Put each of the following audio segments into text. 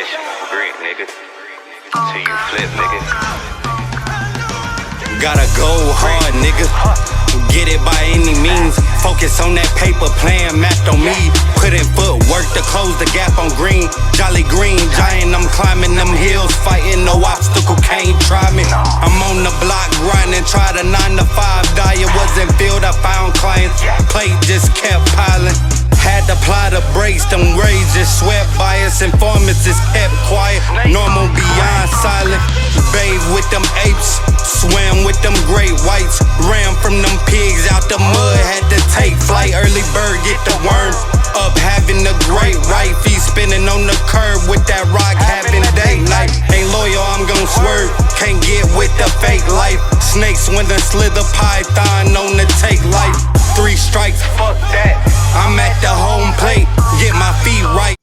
attention on grit, nigga. Till you flip, nigga. Gotta go hard, nigga. Get it by any means. Focus on that paper, plan mapped on me. Put in footwork to close the gap on green. Jolly green giant, I'm climbing them hills, fighting no obstacle can't try me. I'm on the block grinding, tried a 9 to 5 diet, wasn't filled. I found clients, plate just kept piling. Had to apply the brakes, them grades just swept by us. Informants just kept quiet, normal beyond silent. Bathe with them apes, swam with them great whites. Ran from them pigs out the mud, had to take flight. Early bird get the worm, up having the great right. Feet spinning on the curb with that rock, having date night. Ain't loyal, I'm gon' swerve, can't get with the fake life. Snakes when the slither python on the take life. 3 strikes, fuck that. I'm at the home plate, get my feet right.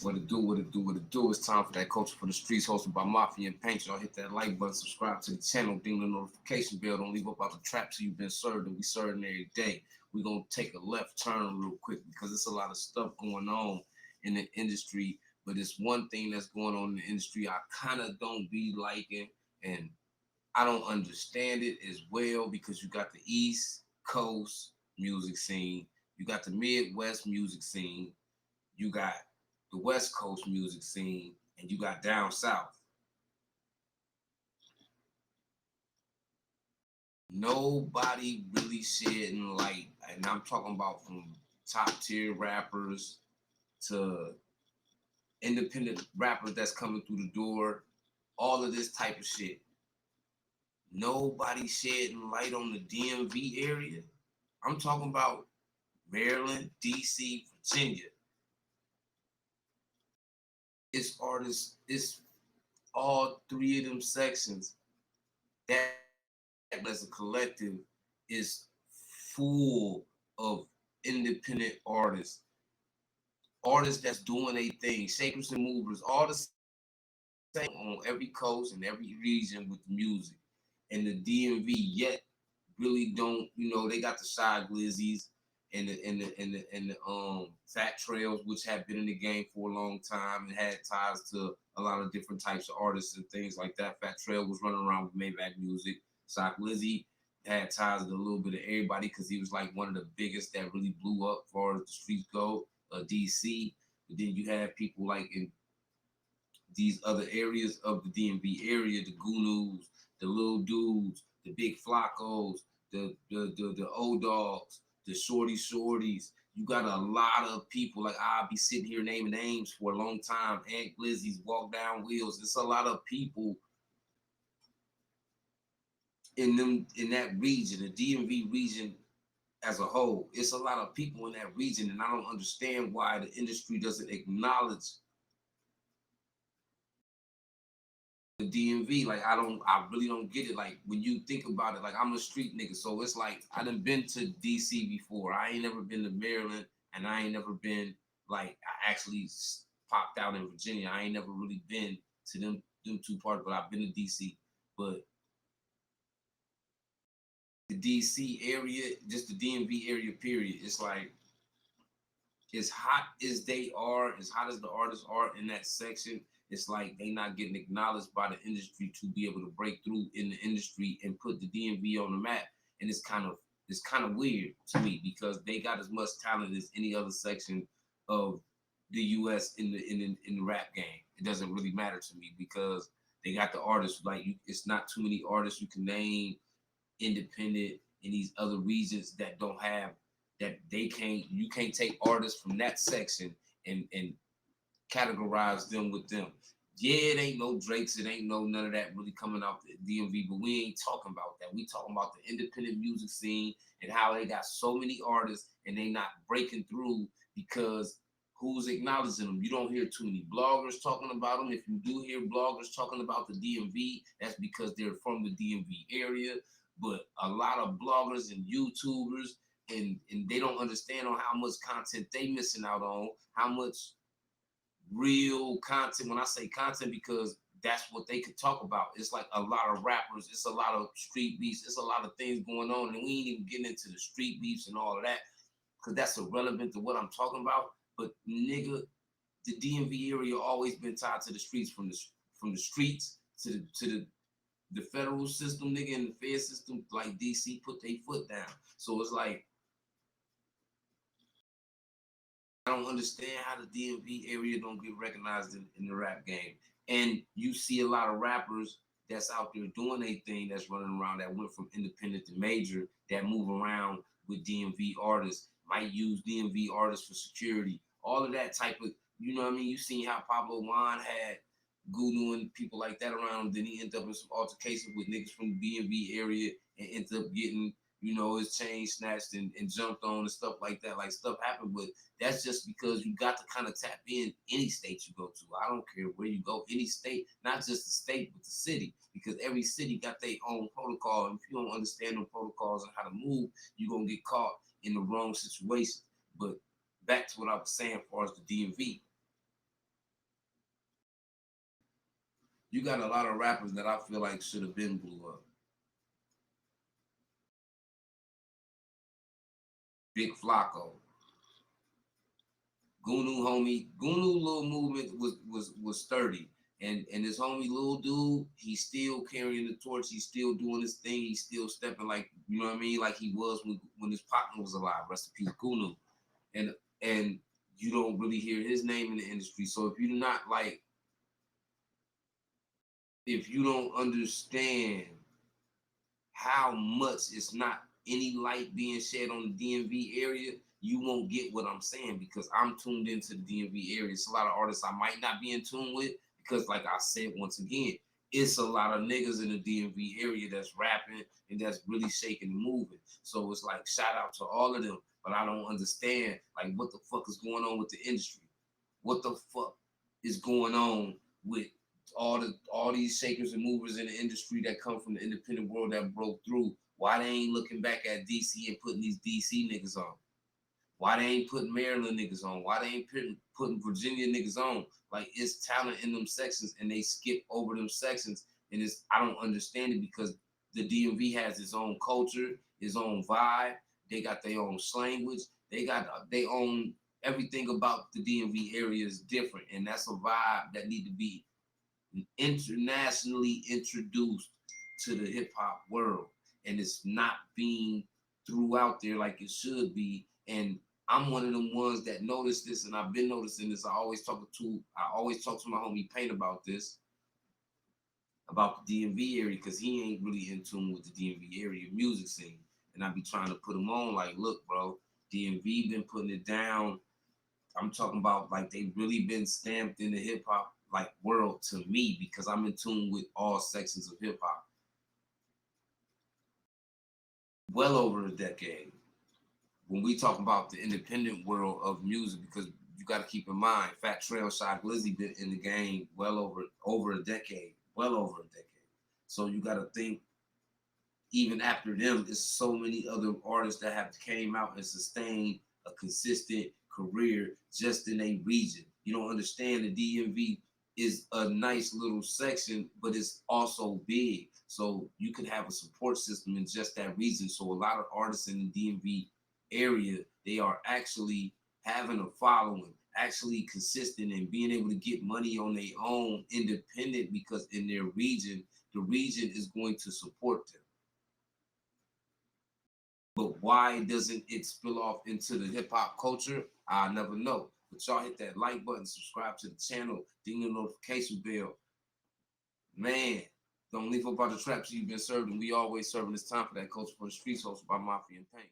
What it do, what it do, what it do. It's time for that Culture for the Streets, hosted by Mafia and Paint. Y'all hit that like button, subscribe to the channel, ding the notification bell. Don't leave up out the trap till you've been served, and we serving every day. We're going to take a left turn real quick because there's a lot of stuff going on in the industry. But it's one thing that's going on in the industry I kind of don't be liking, and I don't understand it as well, because you got the East Coast music scene, you got the Midwest music scene, you got the West Coast music scene, and you got down south. Nobody really shedding light, and I'm talking about from top tier rappers to independent rappers that's coming through the door, all of this type of shit. Nobody shedding light on the DMV area. I'm talking about Maryland, DC, Virginia. It's artists, it's all 3 of them sections that as a collective is full of independent artists. Artists that's doing a thing, shakers and movers, all the same on every coast and every region with music. And the DMV yet really don't, they got the shy Glizzies and the Fat Trels, which have been in the game for a long time and had ties to a lot of different types of artists and things like that. Fat Trel was running around with Maybach Music. Shy Glizzy had ties to a little bit of everybody because he was like one of the biggest that really blew up as far as the streets go. DC. But then you have people like in these other areas of the DMV area, the Gunus, the Little Dudes, the Big Flacos, the old dogs, the Shordie Shordies. You got a lot of people, like I'll be sitting here naming names for a long time. Aunt Glizzy's Walkdown Wheels. It's a lot of people in that region, the DMV region as a whole. It's a lot of people in that region, and I don't understand why the industry doesn't acknowledge the DMV. Like I really don't get it. Like when you think about it, like I'm a street nigga, so it's like I done been to DC before. I ain't never been to Maryland, and I ain't never been, like, I actually popped out in Virginia. I ain't never really been to them 2 parts, but I've been to DC. But the DC area, just the DMV area period, it's like, as hot as they are, as hot as the artists are in that section, it's like they not getting acknowledged by the industry to be able to break through in the industry and put the DMV on the map. And it's kind of weird to me, because they got as much talent as any other section of the US in the rap game. It doesn't really matter to me, because they got the artists. Like, it's not too many artists you can name independent in these other regions that don't have that. You can't take artists from that section and categorize them with them. Yeah, it ain't no Drakes, it ain't no none of that really coming out the DMV, but we ain't talking about that. We talking about the independent music scene and how they got so many artists and they not breaking through because who's acknowledging them? You don't hear too many bloggers talking about them. If you do hear bloggers talking about the DMV, that's because they're from the DMV area. But a lot of bloggers and YouTubers, and they don't understand on how much content they missing out on, how much real content. When I say content, because that's what they could talk about. It's like a lot of rappers, it's a lot of street beefs, it's a lot of things going on, and we ain't even getting into the street beefs and all of that, because that's irrelevant to what I'm talking about. But nigga, the DMV area always been tied to the streets, from the streets to the federal system, nigga, and the Fed system. Like DC put their foot down. So it's like, I don't understand how the DMV area don't get recognized in the rap game. And you see a lot of rappers that's out there doing a thing, that's running around, that went from independent to major, that move around with DMV artists, might use DMV artists for security, all of that type of, you know what I mean? You seen how Pablo Juan had Gunu and people like that around him. Then he ended up in some altercations with niggas from the DMV area and ended up getting, you know, his chain snatched and jumped on and stuff like that. Like, stuff happened, but that's just because you got to kind of tap in any state you go to. I don't care where you go, any state, not just the state, but the city, because every city got their own protocol. And if you don't understand the protocols and how to move, you're going to get caught in the wrong situation. But back to what I was saying as far as the DMV, you got a lot of rappers that I feel like should have been blew up. Big Flacco, Gunu little movement was sturdy. And his homie little dude, he's still carrying the torch, he's still doing his thing, he's still stepping like, you know what I mean, like he was when his partner was alive. Rest in peace, Gunu. And you don't really hear his name in the industry. So if you don't understand how much it's not any light being shed on the DMV area, you won't get what I'm saying, because I'm tuned into the DMV area. It's a lot of artists I might not be in tune with, because like I said, once again, it's a lot of niggas in the DMV area that's rapping and that's really shaking and moving. So it's like, shout out to all of them, but I don't understand like what the fuck is going on with the industry. What the fuck is going on with all these shakers and movers in the industry that come from the independent world that broke through? Why they ain't looking back at DC and putting these DC niggas on? Why they ain't putting Maryland niggas on? Why they ain't putting Virginia niggas on? Like, it's talent in them sections and they skip over them sections. And I don't understand it, because the DMV has its own culture, its own vibe. They got their own language. They got their own, everything about the DMV area is different. And that's a vibe that need to be internationally introduced to the hip hop world. And it's not being threw out there like it should be. And I'm one of them ones that noticed this, and I've been noticing this. I always talk to my homie Paint about this, about the DMV area, because he ain't really in tune with the DMV area music scene. And I be trying to put him on, like, look, bro, DMV been putting it down. I'm talking about like they really been stamped in the hip hop like world to me, because I'm in tune with all sections of hip hop. Well over a decade. When we talk about the independent world of music, because you got to keep in mind, Fat Trel, Shot Glizzy been in the game well over a decade, well over a decade. So you got to think, even after them, there's so many other artists that have came out and sustained a consistent career just in a region. You don't understand, the DMV is a nice little section, but it's also big. So you can have a support system in just that region. So a lot of artists in the DMV area, they are actually having a following, actually consistent, and being able to get money on their own independent, because in their region, the region is going to support them. But why doesn't it spill off into the hip hop culture? I never know. But y'all hit that like button, subscribe to the channel, ding the notification bell. Man, don't leave up about the traps you've been serving. We always serving. It's time for that culture for the streets, hosted by Mafia and Paint.